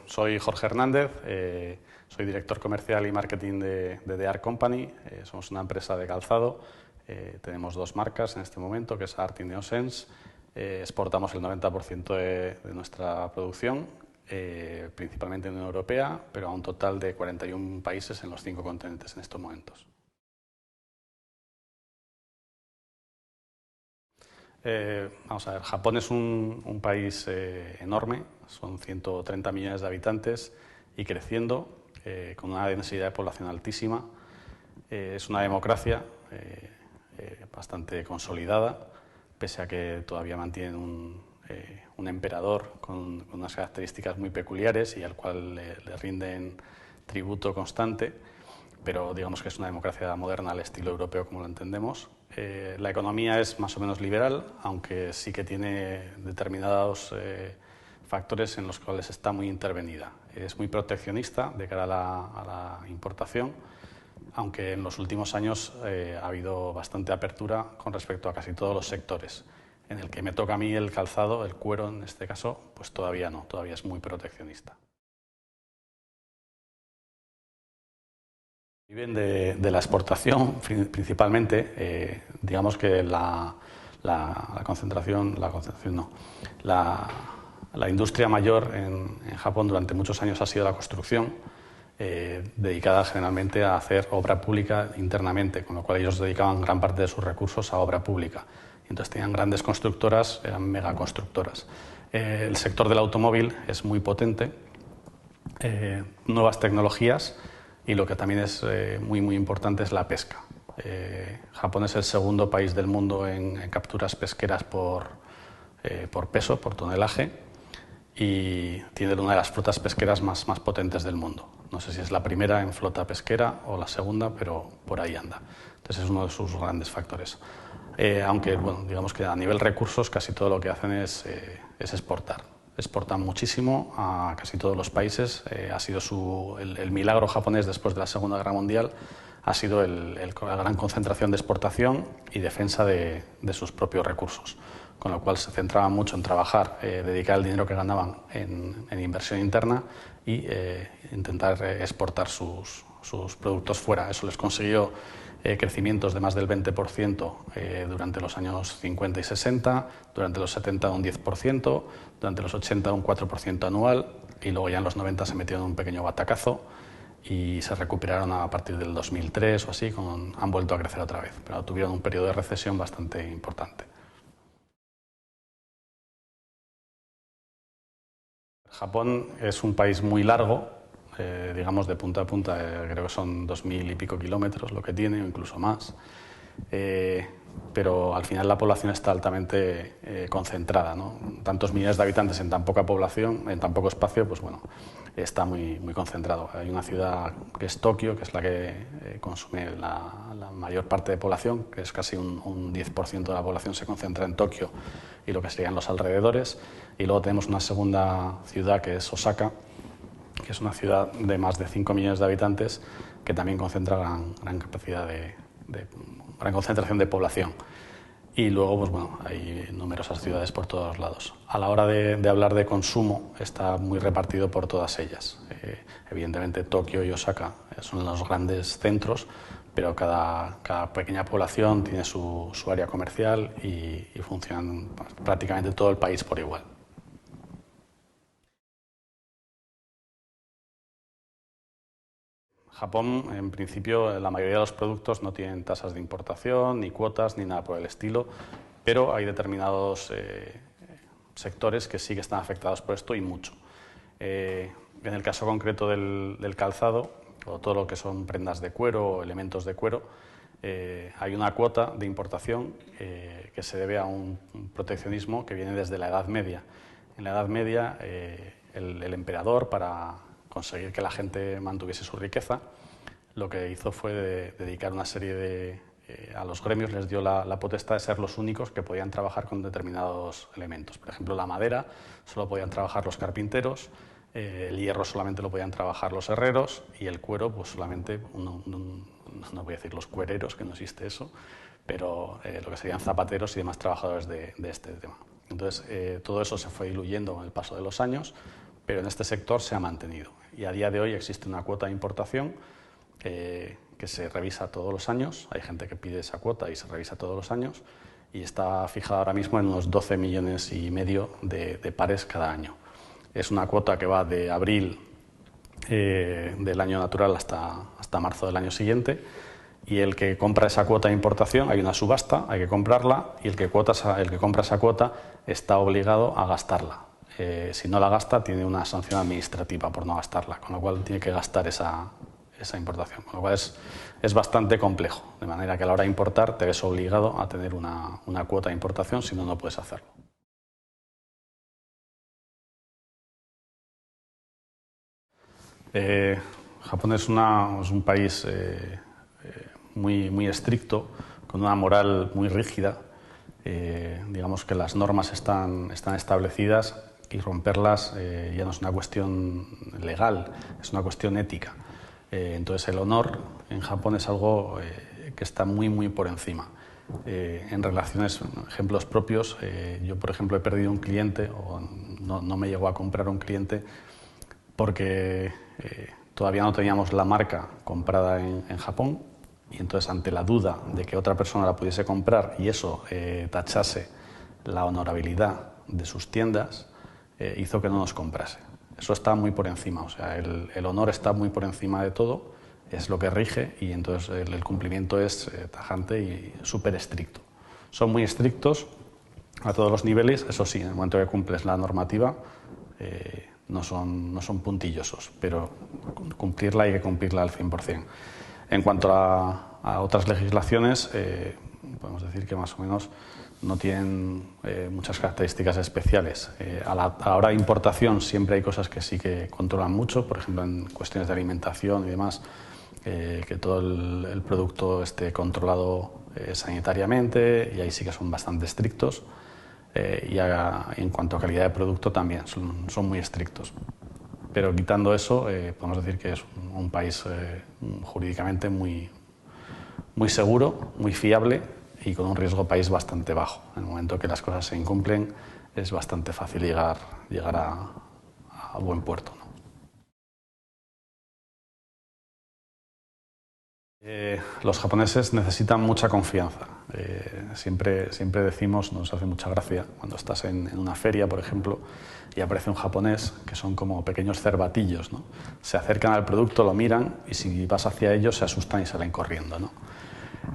Soy Jorge Hernández, soy director comercial y marketing de The Art Company. Somos una empresa de calzado. Tenemos dos marcas en este momento, que es Art y Neosense. Exportamos el 90% de nuestra producción, principalmente en Unión Europea, pero a un total de 41 países en los 5 continentes en estos momentos. Vamos a ver, Japón es un país enorme, son 130 millones de habitantes y creciendo, con una densidad de población altísima. Es una democracia bastante consolidada, pese a que todavía mantienen un emperador con unas características muy peculiares y al cual le rinden tributo constante, pero digamos que es una democracia moderna al estilo europeo como lo entendemos. La economía es más o menos liberal, aunque sí que tiene determinados factores en los cuales está muy intervenida. Es muy proteccionista de cara a la importación, aunque en los últimos años ha habido bastante apertura con respecto a casi todos los sectores. En el que me toca a mí el calzado, el cuero en este caso, pues todavía no, todavía es muy proteccionista. Viven de la exportación principalmente, digamos que la industria mayor en Japón durante muchos años ha sido la construcción, dedicada generalmente a hacer obra pública internamente, con lo cual ellos dedicaban gran parte de sus recursos a obra pública. Y entonces tenían grandes constructoras, eran megaconstructoras. El sector del automóvil es muy potente, nuevas tecnologías, y lo que también es muy importante es la pesca. Japón es el segundo país del mundo en capturas pesqueras por peso, por tonelaje, y tiene una de las flotas pesqueras más potentes del mundo. No sé si es la primera en flota pesquera o la segunda, pero por ahí anda. Entonces es uno de sus grandes factores. Aunque, bueno, digamos que a nivel recursos casi todo lo que hacen es exportar. Exportan muchísimo a casi todos los países. Ha sido el milagro japonés después de la Segunda Guerra Mundial, ha sido la gran concentración de exportación y defensa de sus propios recursos, con lo cual se centraban mucho en trabajar, dedicar el dinero que ganaban en inversión interna y intentar exportar sus productos fuera. Eso les consiguió crecimientos de más del 20% durante los años 50 y 60, durante los 70 un 10%, durante los 80 un 4% anual, y luego ya en los 90 se metieron en un pequeño batacazo y se recuperaron a partir del 2003 o así, han vuelto a crecer otra vez, pero tuvieron un periodo de recesión bastante importante. Japón es un país muy largo, digamos de punta a punta, creo que son 2000 y pico kilómetros lo que tiene, o incluso más, pero al final la población está altamente concentrada, ¿no? Tantos millones de habitantes en tan poca población, en tan poco espacio, pues bueno, está muy concentrado. Hay una ciudad que es Tokio, que es la que consume la mayor parte de población, que es casi un 10% de la población se concentra en Tokio y lo que serían los alrededores, y luego tenemos una segunda ciudad que es Osaka, que es una ciudad de más de 5 millones de habitantes, que también concentra gran capacidad gran concentración de población. Y luego, pues bueno, hay numerosas ciudades por todos lados. A la hora de hablar de consumo, está muy repartido por todas ellas. Evidentemente, Tokio y Osaka son los grandes centros, pero cada pequeña población tiene su área comercial y funcionan prácticamente todo el país por igual. Japón, en principio, la mayoría de los productos no tienen tasas de importación, ni cuotas, ni nada por el estilo, pero hay determinados sectores que sí que están afectados por esto y mucho. En el caso concreto del calzado, o todo lo que son prendas de cuero o elementos de cuero, hay una cuota de importación que se debe a un proteccionismo que viene desde la Edad Media. En la Edad Media, el emperador, para conseguir que la gente mantuviese su riqueza, lo que hizo fue dedicar una serie a los gremios les dio la potestad de ser los únicos que podían trabajar con determinados elementos. Por ejemplo, la madera solo podían trabajar los carpinteros, el hierro solamente lo podían trabajar los herreros y el cuero pues solamente, no voy a decir los cuereros, que no existe eso, pero lo que serían zapateros y demás trabajadores de este tema. Entonces, todo eso se fue diluyendo con el paso de los años, pero en este sector se ha mantenido. Y a día de hoy existe una cuota de importación que se revisa todos los años. Hay gente que pide esa cuota y se revisa todos los años, y está fijada ahora mismo en unos 12,5 millones de pares cada año. Es una cuota que va de abril del año natural hasta marzo del año siguiente, y el que compra esa cuota de importación, hay una subasta, hay que comprarla, y el que compra esa cuota está obligado a gastarla. Si no la gasta, tiene una sanción administrativa por no gastarla, con lo cual tiene que gastar esa importación, con lo cual es bastante complejo, de manera que a la hora de importar te ves obligado a tener una cuota de importación, si no, no puedes hacerlo. Japón es un país muy estricto, con una moral muy rígida. Digamos que las normas están establecidas, y romperlas ya no es una cuestión legal, es una cuestión ética. Entonces el honor en Japón es algo que está muy por encima. En relaciones, ejemplos propios, yo por ejemplo he perdido un cliente, o no me llegó a comprar un cliente porque todavía no teníamos la marca comprada en Japón, y entonces ante la duda de que otra persona la pudiese comprar y eso tachase la honorabilidad de sus tiendas, hizo que no nos comprase. Eso está muy por encima, o sea, el honor está muy por encima de todo, es lo que rige, y entonces el cumplimiento es tajante y súper estricto. Son muy estrictos a todos los niveles, eso sí, en el momento que cumples la normativa no son puntillosos, pero cumplirla hay que cumplirla al 100%. En cuanto a otras legislaciones, podemos decir que más o menos no tienen muchas características especiales. A la hora de importación siempre hay cosas que sí que controlan mucho, por ejemplo en cuestiones de alimentación y demás, que todo el producto esté controlado sanitariamente, y ahí sí que son bastante estrictos. Y en cuanto a calidad de producto también son muy estrictos. Pero quitando eso, podemos decir que es un país jurídicamente muy seguro, muy fiable, y con un riesgo país bastante bajo. En el momento que las cosas se incumplen, es bastante fácil llegar a buen puerto, ¿no? Los japoneses necesitan mucha confianza. Siempre decimos, nos hace mucha gracia, cuando estás en una feria, por ejemplo, y aparece un japonés, que son como pequeños cervatillos, ¿no? Se acercan al producto, lo miran, y si vas hacia ellos se asustan y salen corriendo, ¿no?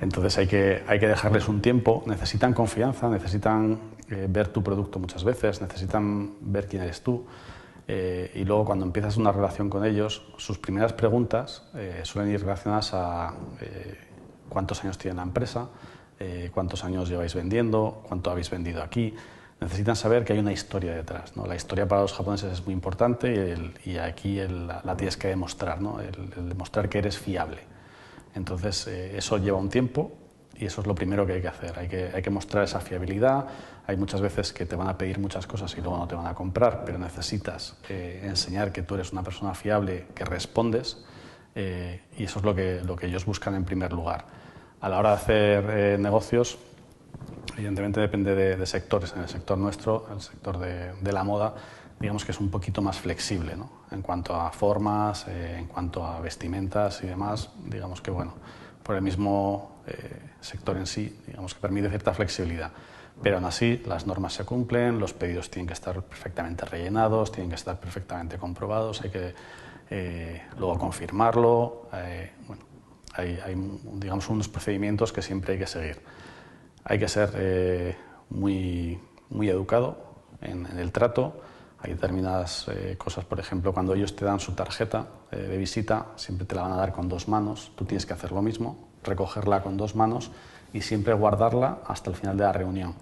Entonces hay que dejarles un tiempo. Necesitan confianza, necesitan ver tu producto muchas veces, necesitan ver quién eres tú. Y luego, cuando empiezas una relación con ellos, sus primeras preguntas suelen ir relacionadas a cuántos años tiene la empresa, cuántos años lleváis vendiendo, cuánto habéis vendido aquí. Necesitan saber que hay una historia detrás, ¿no? La historia para los japoneses es muy importante, y aquí la tienes que demostrar, ¿no? El demostrar que eres fiable. Entonces eso lleva un tiempo, y eso es lo primero que hay que hacer. Hay que mostrar esa fiabilidad. Hay muchas veces que te van a pedir muchas cosas y luego no te van a comprar, pero necesitas enseñar que tú eres una persona fiable, que respondes, y eso es lo que ellos buscan en primer lugar. A la hora de hacer negocios, evidentemente depende de sectores. En el sector nuestro, el sector de la moda, digamos que es un poquito más flexible, ¿no? En cuanto a formas, en cuanto a vestimentas y demás, digamos que bueno, por el mismo sector en sí, digamos que permite cierta flexibilidad. Pero aún así, las normas se cumplen, los pedidos tienen que estar perfectamente rellenados, tienen que estar perfectamente comprobados, hay que luego confirmarlo. Bueno, hay digamos unos procedimientos que siempre hay que seguir. Hay que ser muy educado en el trato. Hay determinadas cosas, por ejemplo, cuando ellos te dan su tarjeta de visita, siempre te la van a dar con 2 manos, tú tienes que hacer lo mismo, recogerla con 2 manos y siempre guardarla hasta el final de la reunión.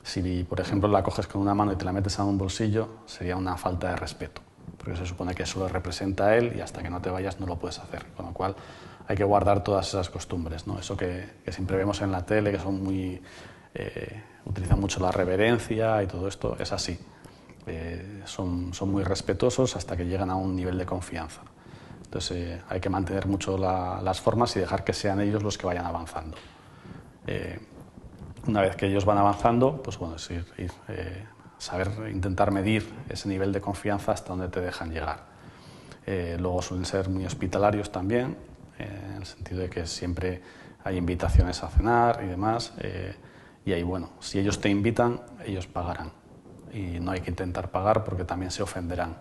Si, por ejemplo, la coges con una mano y te la metes en un bolsillo, sería una falta de respeto, porque se supone que eso lo representa a él y hasta que no te vayas no lo puedes hacer, con lo cual hay que guardar todas esas costumbres, ¿no? Eso que siempre vemos en la tele, que son utilizan mucho la reverencia y todo esto, es así. Son muy respetuosos hasta que llegan a un nivel de confianza. Entonces hay que mantener mucho las formas y dejar que sean ellos los que vayan avanzando. Una vez que ellos van avanzando, pues bueno, es ir saber intentar medir ese nivel de confianza hasta donde te dejan llegar. Luego suelen ser muy hospitalarios también, en el sentido de que siempre hay invitaciones a cenar y demás, y ahí, bueno, si ellos te invitan, ellos pagarán, y no hay que intentar pagar porque también se ofenderán.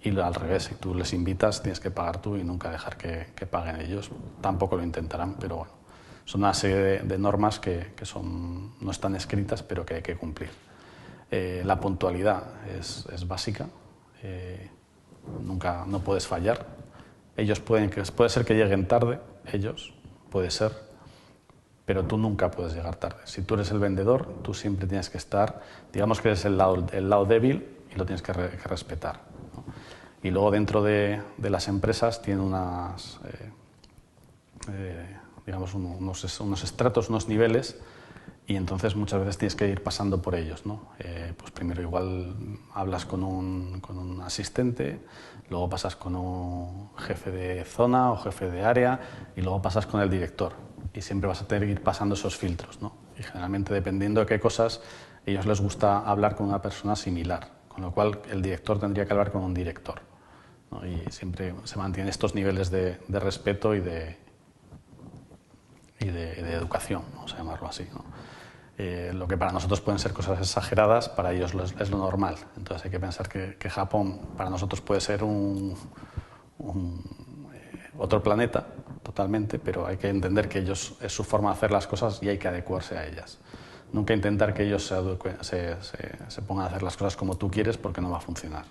Y al revés, si tú les invitas, tienes que pagar tú y nunca dejar que paguen ellos. Tampoco lo intentarán, pero bueno, son una serie de normas que no están escritas, pero que hay que cumplir. La puntualidad es básica, no puedes fallar. Puede ser que lleguen tarde, ellos, puede ser, pero tú nunca puedes llegar tarde. Si tú eres el vendedor, tú siempre tienes que estar, digamos que eres el lado débil y lo tienes que respetar, ¿no? Y luego dentro de las empresas tienen digamos unos estratos, unos niveles, y entonces muchas veces tienes que ir pasando por ellos, ¿no? Pues primero igual hablas con un asistente, luego pasas con un jefe de zona o jefe de área y luego pasas con el director, y siempre vas a tener que ir pasando esos filtros, ¿no? Y generalmente, dependiendo de qué cosas, a ellos les gusta hablar con una persona similar, con lo cual el director tendría que hablar con un director, ¿no? Y siempre se mantienen estos niveles de respeto y de educación, vamos a llamarlo así, ¿no? Lo que para nosotros pueden ser cosas exageradas, para ellos es lo normal. Entonces hay que pensar que Japón para nosotros puede ser otro planeta totalmente, pero hay que entender que ellos es su forma de hacer las cosas y hay que adecuarse a ellas. Nunca intentar que ellos se pongan a hacer las cosas como tú quieres, porque no va a funcionar.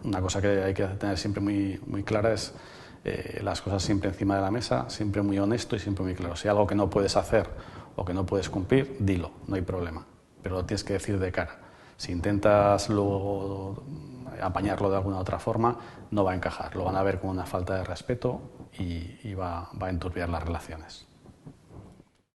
Una cosa que hay que tener siempre muy clara es las cosas siempre encima de la mesa, siempre muy honesto y siempre muy claro. Si hay algo que no puedes hacer o que no puedes cumplir, dilo, no hay problema, pero lo tienes que decir de cara. Si intentas luego apañarlo de alguna otra forma, no va a encajar, lo van a ver como una falta de respeto y va a enturbiar las relaciones.